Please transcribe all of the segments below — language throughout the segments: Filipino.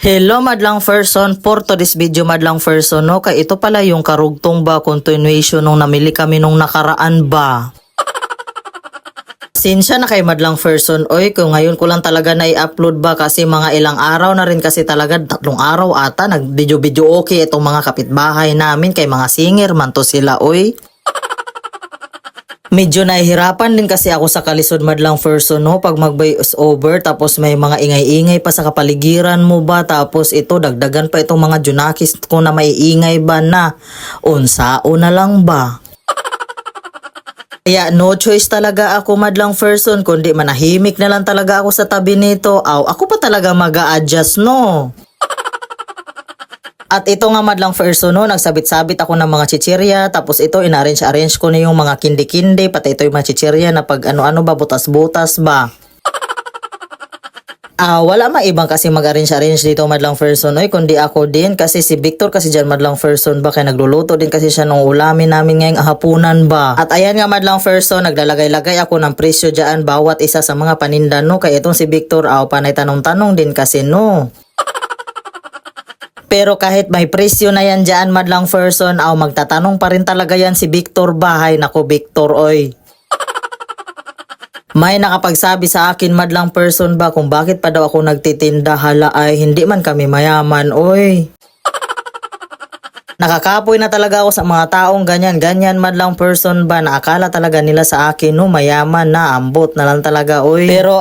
Hello madlang person, for today's video madlang person no, kay ito pala yung karugtong ba continuation nung namili kami nung nakaraan ba. Sinsya na kay madlang person, oy kung ngayon ko lang talaga na i-upload ba kasi mga ilang araw na rin kasi talaga 3 araw ata nag-video okay itong mga kapitbahay namin kay mga singer man to sila oy. Medyo nahihirapan din kasi ako sa kalisod madlang person no pag mag-voice over tapos may mga ingay-ingay pa sa kapaligiran mo ba tapos ito dagdagan pa itong mga junakis ko na maiingay ba na unsao na lang ba. Kaya no choice talaga ako madlang person kundi manahimik na lang talaga ako sa tabi nito. Ako pa talaga mag-a-adjust no. At ito nga madlang person no, nagsabit-sabit ako ng mga chichirya tapos ito inarrange ko na yung mga kindi-kindi pati ito yung mga chichirya na pag ano-ano ba butas-butas ba. Wala maibang kasi mag-arrange dito madlang person oy kundi ako din kasi si Victor kasi dyan madlang person ba kaya nagluluto din kasi siya nung ulamin namin ngayong hapunan ba. At ayan nga madlang person naglalagay-lagay ako ng presyo dyan bawat isa sa mga paninda no kaya itong si Victor panay tanong-tanong din kasi no. Pero kahit may presyo na yan dyan madlang person, magtatanong pa rin talaga yan si Victor bahay. Nako Victor oy. May nakapagsabi sa akin madlang person ba kung bakit pa daw ako nagtitinda hala ay hindi man kami mayaman oy. Nakakapoy na talaga ako sa mga taong ganyan madlang person ba na akala talaga nila sa akin no mayaman na ambot na lang talaga oy. Pero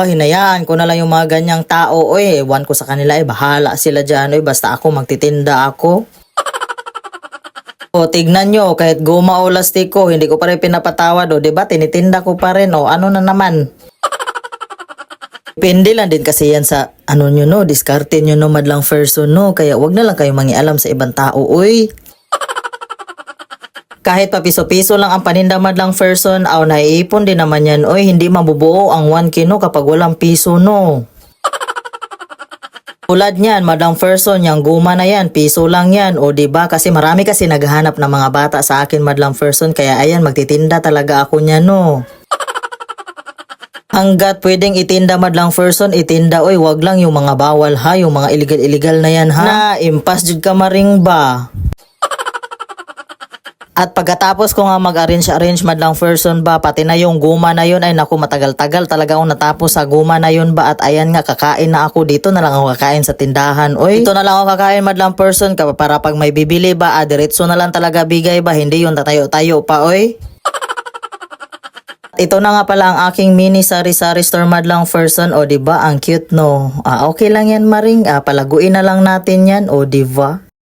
hinayaan ko na lang yung mga ganyang tao oy. Ewan ko sa kanila bahala sila dyan oy basta ako magtitinda ako. Tignan nyo kahit guma o lastiko hindi ko pa rin pinapatawad diba tinitinda ko pa rin ano na naman. Depende lang din kasi yan sa nyo no, diskarte nyo no madlang person no, kaya wag na lang kayong mangialam sa ibang tao, uy. Kahit pa piso-piso lang ang paninda madlang person, naiipon din naman yan, uy, hindi mabubuo ang 1K no kapag walang piso no. Tulad niyan, madlang person, yung guma na yan, piso lang yan, diba? Kasi marami kasi naghahanap ng mga bata sa akin madlang person, kaya ayan, magtitinda talaga ako niyan no. Hanggat pwedeng itinda madlang person, itinda oy, wag lang yung mga bawal ha, yung mga illegal na yan ha. Na impas jud ka maring ba. At pagkatapos ko nga mag-arrange madlang person ba, pati na yung guma na yun ay naku matagal-tagal talaga akong natapos sa guma na yun ba at ayan nga kakain na ako dito na lang ako kakain sa tindahan oy. Ito na lang ako kakain madlang person para pag may bibili ba diretso na lang talaga bigay ba, hindi yung tatayo-tayo pa oy. Ito na nga pala ang aking mini sari-sari store madlang person diba ang cute no. Okay lang yan maring palaguin na lang natin yan diba.